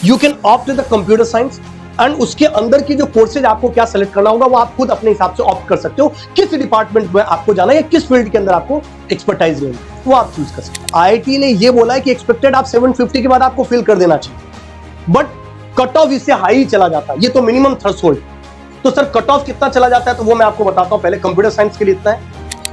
You can opt the computer science and उसके अंदर की जो कोर्सेज आपको क्या सेलेक्ट करना होगा वो आप खुद अपने हिसाब से ऑप्ट कर सकते हो, किस डिपार्टमेंट में आपको जाना है या किस फील्ड के अंदर आपको एक्सपर्टाइज लेनी है वो आप चूज कर सकते हो। आईआईटी ने ये बोला है कि एक्सपेक्टेड आप 750 के बाद आपको फिल कर देना चाहिए, बट कट ऑफ इससे हाई ही चला जाता है, ये तो मिनिमम थ्रेशोल्ड। तो सर कट ऑफ कितना चला जाता है तो वो मैं आपको बताता हूं। पहले कंप्यूटर साइंस के लिए इतना है,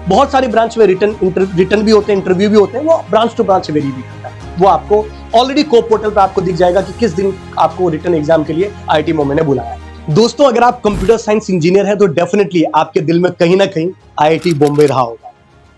बहुत सारी ब्रांच में रिटर्न भी होते हैं, इंटरव्यू भी होते हैं, वो ब्रांच टू ब्रांच वेरी भी करता है। वो आपको ऑलरेडी कोप पोर्टल पे आपको दिख जाएगा कि किस दिन आपको रिटर्न एग्जाम के लिए आईआईटी बॉम्बे ने बुलाया है। दोस्तों अगर आप कंप्यूटर साइंस इंजीनियर हैं तो डेफिनेटली आपके दिल में कहीं ना कहीं आईआईटी बॉम्बे रहा होगा।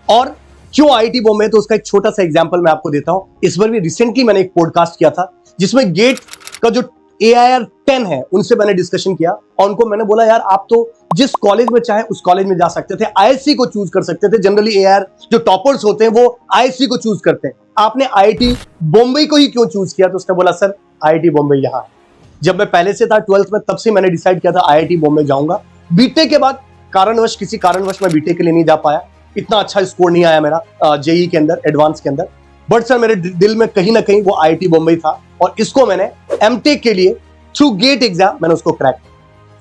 और क्यों आईआईटी बॉम्बे, तो उसका एक छोटा सा एग्जांपल मैं आपको देता हूं। इस बार भी रिसेंटली मैंने एक पॉडकास्ट किया था जिसमें गेट का जो AIR 10 है उनसे मैंने डिस्कशन किया और उनको मैंने बोला यार आप तो जिस कॉलेज में चाहे उस कॉलेज में जा सकते थे, ISC को चूज कर सकते थे। जनरली AIR जो टॉपर्स होते हैं वो ISC को चूज करते हैं, आपने आईआईटी बॉम्बे को ही क्यों चूज किया? तो उसने बोला सर आईआईटी बॉम्बे यहाँ है। जब मैं पहले से था 12th में तब से मैंने डिसाइड किया था आईआईटी बॉम्बे जाऊंगा। बीटेक के बाद किसी कारणवश मैं बीटेक के लिए नहीं जा पाया, इतना अच्छा स्कोर नहीं आया मेरा जेई के अंदर, एडवांस के अंदर, बट सर मेरे दिल में कहीं ना कहीं वो आईआईटी बॉम्बे था और इसको मैंने एमटेक के लिए थ्रू गेट एग्जाम मैंने उसको क्रैक किया।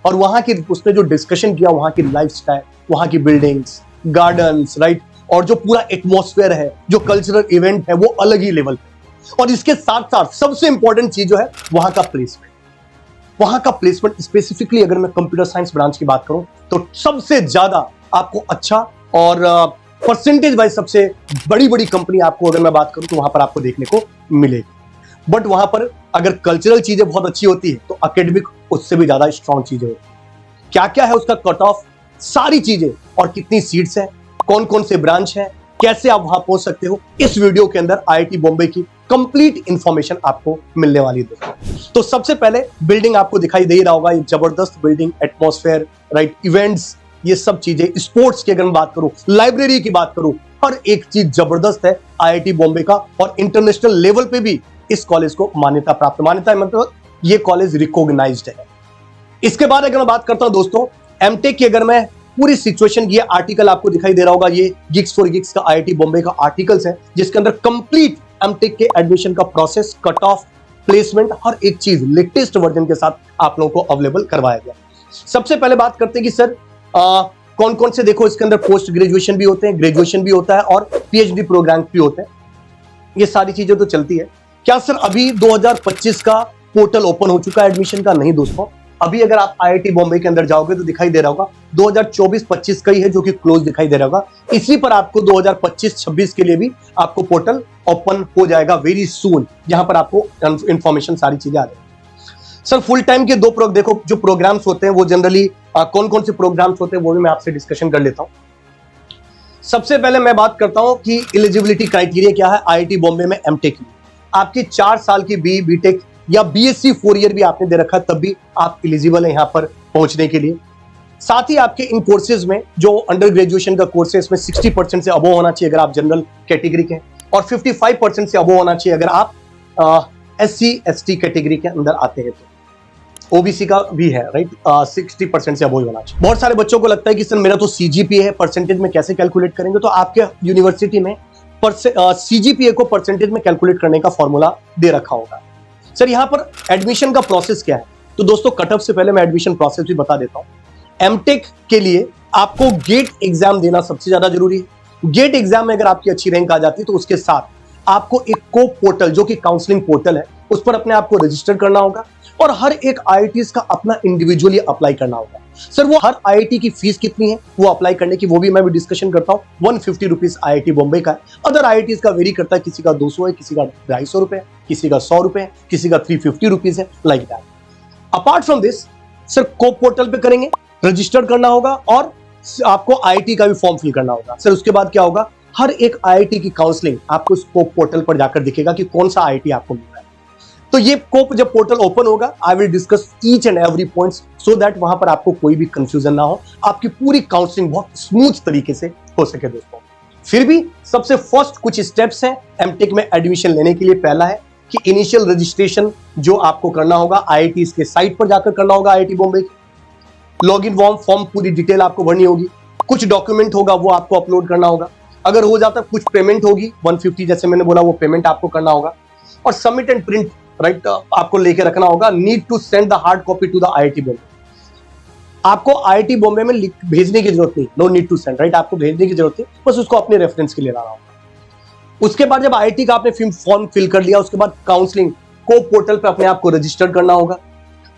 और वहां की उसने जो डिस्कशन किया, वहां की लाइफस्टाइल, वहां की बिल्डिंग्स, गार्डन्स, राइट, और जो पूरा एटमॉस्फेयर है, जो कल्चरल इवेंट है, वो अलग ही लेवल पे। और इसके साथ साथ सबसे इंपॉर्टेंट चीज जो है वहां का प्लेसमेंट। वहां का प्लेसमेंट स्पेसिफिकली अगर मैं कंप्यूटर साइंस ब्रांच की बात करूं तो सबसे ज्यादा आपको अच्छा और परसेंटेज वाइज सबसे बड़ी बड़ी कंपनी आपको अगर मैं बात करूं तो वहां पर आपको देखने को मिलेगी। बट वहां पर अगर कल्चरल चीजें बहुत अच्छी होती है तो एकेडमिक उससे भी ज्यादा स्ट्रॉन्ग चीजें होती है। क्या क्या है उसका कट ऑफ, सारी चीजें और कितनी सीट्स हैं, कौन कौन से ब्रांच हैं, कैसे आप वहां पहुंच सकते हो, इस वीडियो के अंदर आईआईटी बॉम्बे की कंप्लीट इंफॉर्मेशन आपको मिलने वाली है दोस्तों। तो सबसे पहले बिल्डिंग आपको दिखाई दे रहा होगा, ये जबरदस्त बिल्डिंग, एटमॉस्फेयर, राइट, इवेंट्स, ये सब चीजें। स्पोर्ट्स की अगर मैं बात करूं, लाइब्रेरी की बात करूं, हर एक चीज जबरदस्त है आईआईटी बॉम्बे का। और इंटरनेशनल लेवल पे भी इस कॉलेज को मान्यता प्राप्त, मान्यता मतलब ये कॉलेज रिकॉग्नाइज्ड है। इसके बाद अगर मैं बात करता हूं दोस्तों एमटेक की, अगर मैं पूरी सिचुएशन की, आर्टिकल आपको दिखाई दे रहा होगा, ये गिग्स फॉर गिग्स का आईआईटी बॉम्बे का आर्टिकल्स है जिसके अंदर कंप्लीट एमटेक के एडमिशन का प्रोसेस, कट ऑफ, प्लेसमेंट, हर एक चीज लेटेस्ट वर्जन के साथ आप लोगों को अवेलेबल करवाया गया। सबसे पहले बात करते हैं कि सर कौन कौन से, देखो इसके अंदर पोस्ट ग्रेजुएशन भी होते हैं, ग्रेजुएशन भी होता है और पीएचडी प्रोग्राम भी होते हैं। ये सारी चीजें तो चलती है। क्या सर अभी 2025 का पोर्टल ओपन हो चुका है एडमिशन का? नहीं दोस्तों, अभी अगर आप आईआईटी बॉम्बे के अंदर जाओगे तो दिखाई दे रहा होगा 2024-25 का ही है जो कि क्लोज दिखाई दे रहा होगा। इसी पर आपको 2025-26 के लिए भी आपको पोर्टल ओपन हो जाएगा वेरी सून, जहां पर आपको इंफॉर्मेशन सारी चीजें आ जाएगी। सर फुल टाइम के देखो जो प्रोग्राम्स होते हैं वो जनरली कौन कौन से प्रोग्राम्स होते हैं वो भी मैं आपसे डिस्कशन कर लेता हूं। सबसे पहले मैं बात करता हूं कि एलिजिबिलिटी क्राइटेरिया क्या है आईआईटी बॉम्बे में एमटेक की। आपकी 4 साल की बीटेक या बीएससी 4 ईयर भी आपने दे रखा है तब भी आप एलिजिबल है यहां पर पहुंचने के लिए। साथ ही आपके इन कोर्सेज में जो अंडर ग्रेजुएशन का कोर्स है इसमें 60% से अबोव होना चाहिए अगर आप जनरल कैटेगरी के हैं, और 55% से अबोव होना चाहिए अगर आप SC ST कैटेगरी के अंदर आते हैं। तो ओबीसी का भी है, राइट, 60% से अबोव होना चाहिए। बहुत सारे बच्चों को लगता है कि सर मेरा तो सीजीपीए है, परसेंटेज में कैसे कैलकुलेट करेंगे? तो आपके यूनिवर्सिटी में सीजीपीए को परसेंटेज में कैलकुलेट करने का फॉर्मूला दे रखा होगा। सर यहाँ पर एडमिशन का प्रोसेस क्या है? तो दोस्तों कट ऑफ से पहले मैं एडमिशन प्रोसेस भी बता देता हूं। एमटेक के लिए आपको गेट एग्जाम देना सबसे ज्यादा जरूरी है। गेट एग्जाम में अगर आपकी अच्छी रैंक आ जाती है तो उसके साथ आपको एक कोप पोर्टल जो कि काउंसलिंग पोर्टल है उस पर अपने आप को रजिस्टर करना होगा और हर एक आईआईटी का अपना इंडिविजुअली अप्लाई करना होगा। सर वो हर आईआईटी की फीस कितनी है वो अप्लाई करने की, वो भी मैं भी डिस्कशन करता हूं। 150 रुपीज आईआईटी बॉम्बे का है, अदर आईआईटी का वेरी करता है, किसी का 200 है, किसी का 250 रुपए, किसी का 100 रुपए, किसी का 350 रुपीज है, like that. Apart from this sir COAP portal पे करेंगे, रजिस्टर करना होगा और आपको आईआईटी का भी फॉर्म फिल करना होगा। सर उसके बाद क्या होगा, हर एक आईआईटी की काउंसलिंग आपको कोप पोर्टल पर जाकर दिखेगा कि कौन सा आईआईटी आपको मिल रहा है। तो ये कोप जब पोर्टल ओपन होगा I will discuss each and every points so that वहां पर आपको कोई भी कंफ्यूजन ना हो, आपकी पूरी काउंसलिंग बहुत स्मूथ तरीके से हो सके दोस्तों। फिर भी सबसे फर्स्ट कुछ स्टेप्स हैं एमटेक में एडमिशन लेने के लिए। पहला है कि इनिशियल रजिस्ट्रेशन जो आपको करना होगा आईआईटी के साइट पर जाकर करना होगा आईआईटी बॉम्बे की। लॉगिन फॉर्म पूरी डिटेल आपको भरनी होगी, कुछ डॉक्यूमेंट होगा वो आपको अपलोड करना होगा, अगर हो जाता कुछ पेमेंट होगी 150 जैसे मैंने बोला वो पेमेंट आपको करना होगा, और सबमिट एंड प्रिंट राइट आपको लेके रखना होगा, need to send the hard copy to the IIT Bombay. आपको आईआईटी बॉम्बे में भेजने की जरूरत नहीं, no need to send, right, आपको भेजने की जरूरत नहीं, बस उसको अपने रेफरेंस के लिए लाना होगा। उसके बाद जब आईआईटी का आपने फॉर्म फिल कर लिया, उसके बाद काउंसलिंग को पोर्टल पे अपने आप को रजिस्टर करना होगा,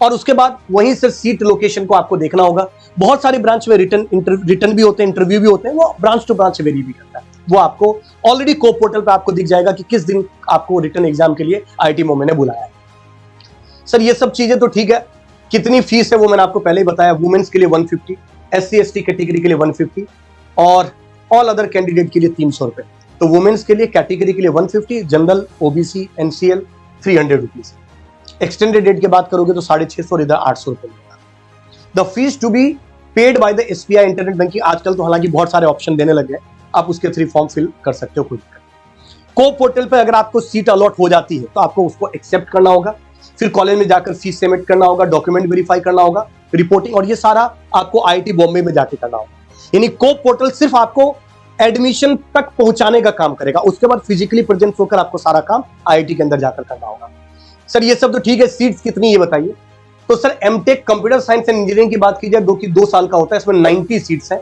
और उसके बाद वहीं से सीट लोकेशन को आपको देखना होगा। बहुत सारी ब्रांच में रिटर्न भी होते हैं, इंटरव्यू भी होते हैं, वो ब्रांच टू ब्रांच वेरी भी करता है। वो आपको ऑलरेडी को पोर्टल पे आपको दिख जाएगा कि किस दिन आपको रिटर्न एग्जाम के लिए आईआईटी बॉम्बे ने बुलाया है। सर ये सब चीजें तो ठीक है, कितनी फीस है वो मैंने आपको पहले ही बताया। वुमेन्स के लिए 150, SC ST कैटेगरी के लिए 150 और ऑल अदर कैंडिडेट के लिए 300 रुपए। तो वुमेन्स के लिए कैटेगरी के लिए 150, general, OBC, NCL 300 rupees. Extended date की बात करोगे तो 650 और इधर 800 रुपए मिलेगा। The fees to be paid by the SBI internet banking. आजकल तो हालांकि बहुत सारे ऑप्शन देने लगे हैं, आप उसके थ्रू फॉर्म फिल कर सकते हो खुद। को पोर्टल पे अगर आपको सीट अलॉट हो जाती है तो आपको उसको एक्सेप्ट करना होगा, फिर कॉलेज में जाकर फीस सबमिट करना होगा, डॉक्यूमेंट वेरीफाई करना होगा, रिपोर्टिंग, और ये सारा आपको आईआईटी बॉम्बे में जाके करना होगा। यानी को पोर्टल सिर्फ आपको एडमिशन तक पहुंचाने का काम करेगा, उसके बाद फिजिकली प्रेजेंट होकर आपको सारा काम आईआईटी के अंदर जाकर करना होगा। सर ये सब तो ठीक है, सीट्स कितनी ये बताइए। तो sir MTech computer science and engineering की बात की जाए, 2 साल का होता है, इसमें 90 सीट्स हैं।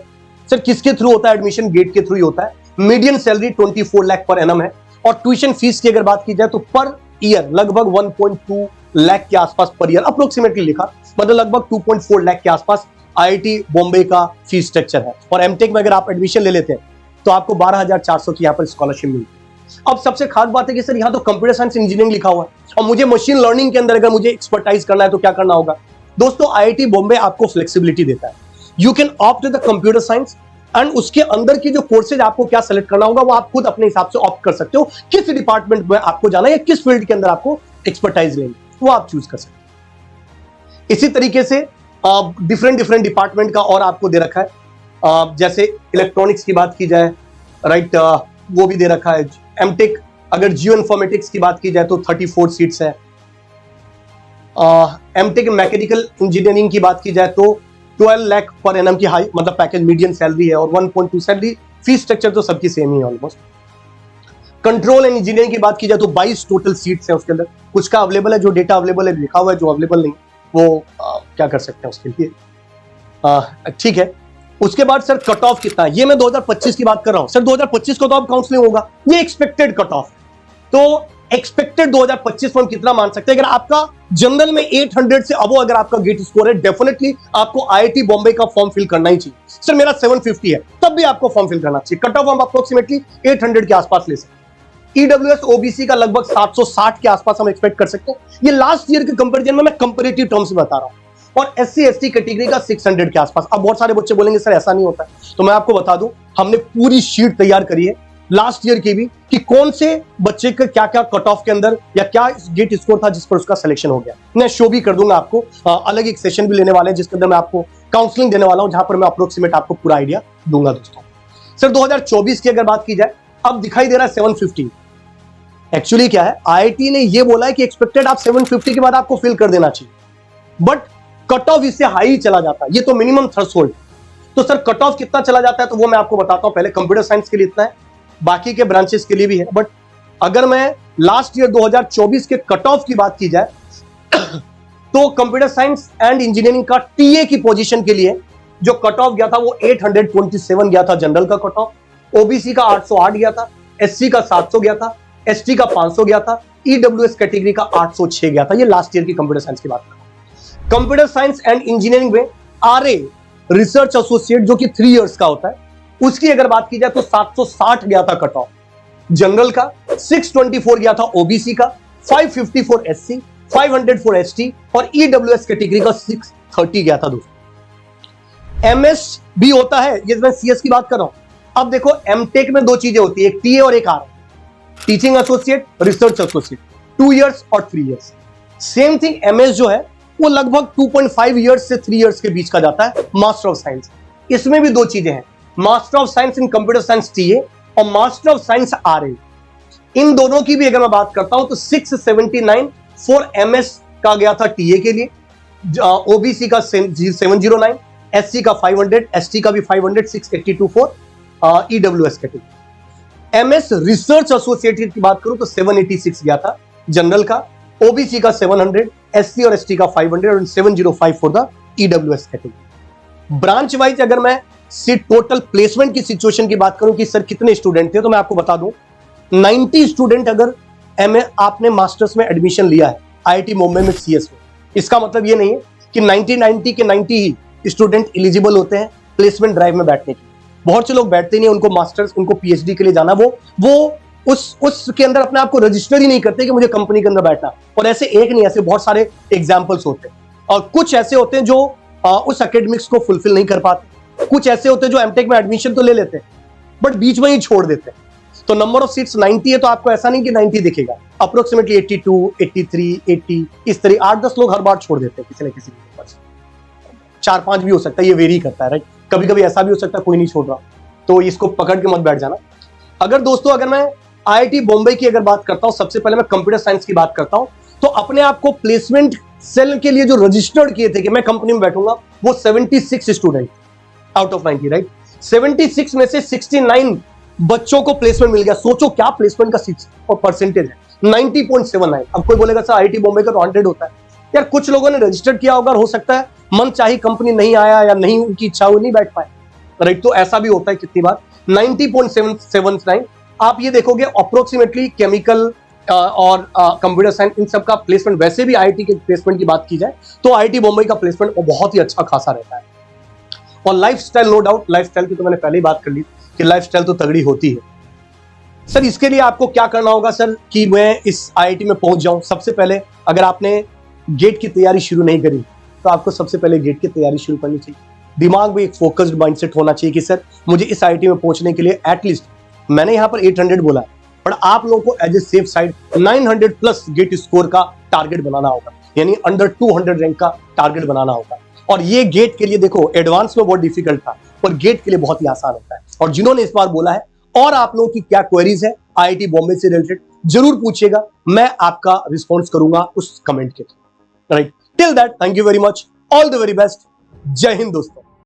सर किसके थ्रू होता है एडमिशन? गेट के थ्रू ही होता है। Median salary 24 lakh per annum है, और ट्यूशन फीस की अगर बात की जाए तो पर ईयर लगभग 1.2 लाख के आसपास पर ईयर अप्रोक्सीमेटली लिखा, मतलब लगभग 2.4 लाख के आसपास आईआईटी बॉम्बे का फीस स्ट्रक्चर है। और एमटेक में अगर आप एडमिशन ले लेते हैं तो आपको 12,400 की यहाँ पर स्कॉलरशिप मिलती है। अब सबसे खास बात है कि सर यहाँ तो कंप्यूटर साइंस इंजीनियरिंग लिखा हुआ है, और मुझे मशीन लर्निंग के अंदर अगर मुझे एक्सपर्टाइज करना है तो क्या करना होगा? दोस्तों आईआईटी बॉम्बे आपको फ्लेक्सिबिलिटी देता है, you can opt the computer science, and उसके अंदर की जो कोर्सेज आपको क्या सेलेक्ट करना होगा वो आप खुद अपने हिसाब से ऑप्ट कर सकते हो, किस डिपार्टमेंट में आपको जाना है या किस फील्ड के अंदर आपको एक्सपर्टाइज लेनी वो आप चूज कर सकते हो। इसी तरीके से डिफरेंट डिपार्टमेंट का और आपको दे रखा है, जैसे इलेक्ट्रॉनिक्स की बात की जाए, राइट, वो भी दे रखा है। एमटेक अगर जियो इन्फॉर्मेटिक्स की बात की जाए तो 34 सीट्स है। एमटेक मैकेनिकल इंजीनियरिंग की बात की जाए तो 12 लाख पर एनम की हाई मतलब पैकेज मीडियम सैलरी है, और 1.2 सैलरी। फीस स्ट्रक्चर तो सबकी सेम ही है ऑलमोस्ट। कंट्रोल एंड इंजीनियरिंग की बात की जाए तो 22 टोटल सीट्स है उसके अंदर। कुछ का अवेलेबल है, जो डेटा अवेलेबल है लिखा हुआ है, जो अवेलेबल नहीं वो क्या कर सकते हैं उसके लिए, ठीक है। उसके बाद सर कट ऑफ कितना है, ये मैं 2025 की बात कर रहा हूं। सर 2025 को तो अब काउंसलिंग होगा, ये एक्सपेक्टेड कट ऑफ। तो एक्सपेक्टेड 2025 में हम कितना मान सकते हैं? अगर आपका जनरल में 800 से अबो अगर आपका गेट स्कोर है, डेफिनेटली आपको आईआईटी बॉम्बे का फॉर्म फिल करना ही चाहिए। सर मेरा 750 है, तब भी आपको फॉर्म फिल करना चाहिए। कट ऑफ हम अप्रोक्सीमेटली 800 के आसपास ले सकते हैं। ईडब्ल्यूएस ओबीसी का लगभग 760 के आसपास हम एक्सपेक्ट कर सकते हैं। ये लास्ट ईयर के कंपैरिजन में मैं कंपैरेटिव टर्म्स में बता रहा हूं। और SC ST कैटेगरी का 600 के आसपास। अब बहुत सारे बच्चे बोलेंगे सर ऐसा नहीं होता है, तो मैं आपको बता दूं, हमने पूरी शीट तैयार करी है लास्ट ईयर की भी, कि कौन से बच्चे का क्या क्या कट ऑफ के अंदर या क्या गेट स्कोर था जिस पर उसका सिलेक्शन हो गया। मैं शो भी कर दूंगा आपको, अलग एक सेशन भी लेने वाले हैं जिसके अंदर मैं आपको काउंसलिंग देने वाला हूं, जहां पर मैं अप्रोक्सीमेट आपको पूरा आइडिया दूंगा। दोस्तों सर 2024 की अगर बात की जाए, अब दिखाई दे रहा है 750। एक्चुअली क्या है, आईआईटी ने ये बोला है कि एक्सपेक्टेड आप 750 के बाद आपको फिल कर देना चाहिए, बट कट ऑफ इससे हाई चला जाता है, ये तो मिनिमम थ्रेशोल्ड। तो सर कट ऑफ कितना चला जाता है तो वो मैं आपको बताता हूं। पहले कंप्यूटर साइंस के लिए इतना है, बाकी के ब्रांचेस के लिए भी है, बट अगर मैं लास्ट ईयर 2024 के कट ऑफ की बात की जाए तो कंप्यूटर साइंस एंड इंजीनियरिंग का टीए की पोजीशन के लिए जो कट ऑफ गया था वो 827 गया था जनरल का कट ऑफ, ओबीसी का 808 गया था, एससी का 700 गया था, एसटी का 500 गया था, ईडब्ल्यूएस कैटेगरी का 806 गया था। ये लास्ट ईयर की कंप्यूटर साइंस की बात कर रहा हूं। कंप्यूटर साइंस एंड इंजीनियरिंग में आरए रिसर्च एसोसिएट जो कि 3 इयर्स का होता है, उसकी अगर बात की जाए तो 760 गया था कट ऑफ जनरल का, 624 गया था ओबीसी का, 550 फॉर एससी, 500 फॉर एसटी, और ईडब्ल्यूएस कैटेगरी का 630 गया था। दोस्तों एमएस भी होता है, ये मैं सीएस की बात कर रहा हूं। अब देखो एमटेक में 2 चीजें होती है, एक टीए और एक R, teaching associate, research associate, 2 years और 3 इयर्स। सेम थिंग एमएस जो है वो लगभग 2.5 इयर्स से 3 इयर्स के बीच का जाता है। मास्टर ऑफ साइंस, इसमें भी 2 चीजें हैं, master of science in computer science TA और मास्टर ऑफ साइंस आरए। इन दोनों की भी अगर मैं बात करता हूं तो 679 फॉर एमएस का गया था टीए के लिए, ओबीसी का 709, एससी का 500, एसटी का भी 500, 682 for EWS category. MS research associate की बात करूं तो 786 गया था जनरल का, ओबीसी का 700, एससी और एसटी का 500 और 705 for the EWS category. Branch wise अगर मैं सीट टोटल प्लेसमेंट की सिचुएशन की बात करूं कि सर कितने स्टूडेंट थे, तो मैं आपको बता दूं 90 स्टूडेंट अगर एमए आपने मास्टर्स में एडमिशन लिया है आईआईटी मुंबई में सीएस में, इसका मतलब ये नहीं है कि 90 के 90 ही स्टूडेंट एलिजिबल होते हैं प्लेसमेंट ड्राइव में बैठने के लिए। बहुत से लोग बैठते नहीं, उनको मास्टर्स, उनको पीएचडी के लिए जाना, वो उसके अंदर अपने आप को रजिस्टर ही नहीं करते कि मुझे कंपनी के अंदर बैठना। और ऐसे एक नहीं, ऐसे बहुत सारे एग्जाम्पल्स होते हैं। और कुछ ऐसे होते हैं जो उस एकेडमिक्स को फुलफिल नहीं कर पाते, कुछ ऐसे होते हैं जो एमटेक में एडमिशन तो ले लेते हैं बट बीच में ही छोड़ देते हैं। तो नंबर ऑफ सीट्स 90 है, तो आपको ऐसा नहीं कि 90 दिखेगा, अप्रोक्सीमेटली 82, 83, 80 इस तरह 8-10 लोग हर बार छोड़ देते हैं किसी न किसी के पास। 4-5 भी हो सकता है, ये वेरी करता है, राइट। कभी कभी ऐसा भी हो सकता है कोई नहीं छोड़ रहा, तो इसको पकड़ के मत बैठ जाना। अगर दोस्तों अगर मैं आईआईटी बॉम्बे की अगर बात करता हूं, सबसे पहले मैं कंप्यूटर साइंस की बात करता हूं, तो अपने आप को प्लेसमेंट सेल के लिए जो रजिस्टर्ड किए थे कि मैं कंपनी में बैठूंगा, वो 76 स्टूडेंट आउट ऑफ 90, राइट। 76 में से 69 बच्चों को प्लेसमेंट मिल गया। सोचो क्या प्लेसमेंट का परसेंटेज है, 90.79। अब कोई बोलेगा सर आईआईटी बॉम्बे का तो 100 होता है। यार कुछ लोगों ने रजिस्टर्ड किया होगा, हो सकता है मन चाही कंपनी नहीं आया या नहीं उनकी इच्छा हुई, नहीं बैठ पाए, राइट। तो ऐसा भी होता है कितनी बार। 90.79 आप ये देखोगे अप्रोक्सीमेटली केमिकल और कंप्यूटर साइंस इन सब का प्लेसमेंट, वैसे भी आईआईटी के प्लेसमेंट की बात की जाए तो आईआईटी बॉम्बे का प्लेसमेंट बहुत ही अच्छा खासा रहता है। और लाइफस्टाइल, नो डाउट लाइफस्टाइल की तो मैंने पहले ही बात कर ली कि लाइफस्टाइल तो तगड़ी होती है। सर इसके लिए आपको क्या करना होगा सर कि मैं इस आईआईटी में पहुंच जाऊं? सबसे पहले अगर आपने गेट की तैयारी शुरू नहीं करी तो आपको सबसे पहले गेट की तैयारी शुरू करनी चाहिए। दिमाग में एक फोकस्ड माइंडसेट होना चाहिए कि सर मुझे इस आईआईटी में पहुंचने के लिए एटलीस्ट, मैंने यहां पर 800 बोला है, पर आप लोगों को as a safe side 900 plus GATE score का टारगेट बनाना होगा, यानी अंडर 200 रैंक का टारगेट बनाना होगा। और ये गेट के लिए देखो एडवांस में बहुत डिफिकल्ट था, और गेट के लिए बहुत ही आसान होता है। और जिन्होंने इस बार बोला है और आप लोगों की क्या क्वेरीज है आईआईटी बॉम्बे से रिलेटेड, जरूर पूछिएगा, मैं आपका रिस्पॉन्स करूंगा उस कमेंट के through, right. Till that thank you very much, all the very best, जय हिंद दोस्तों।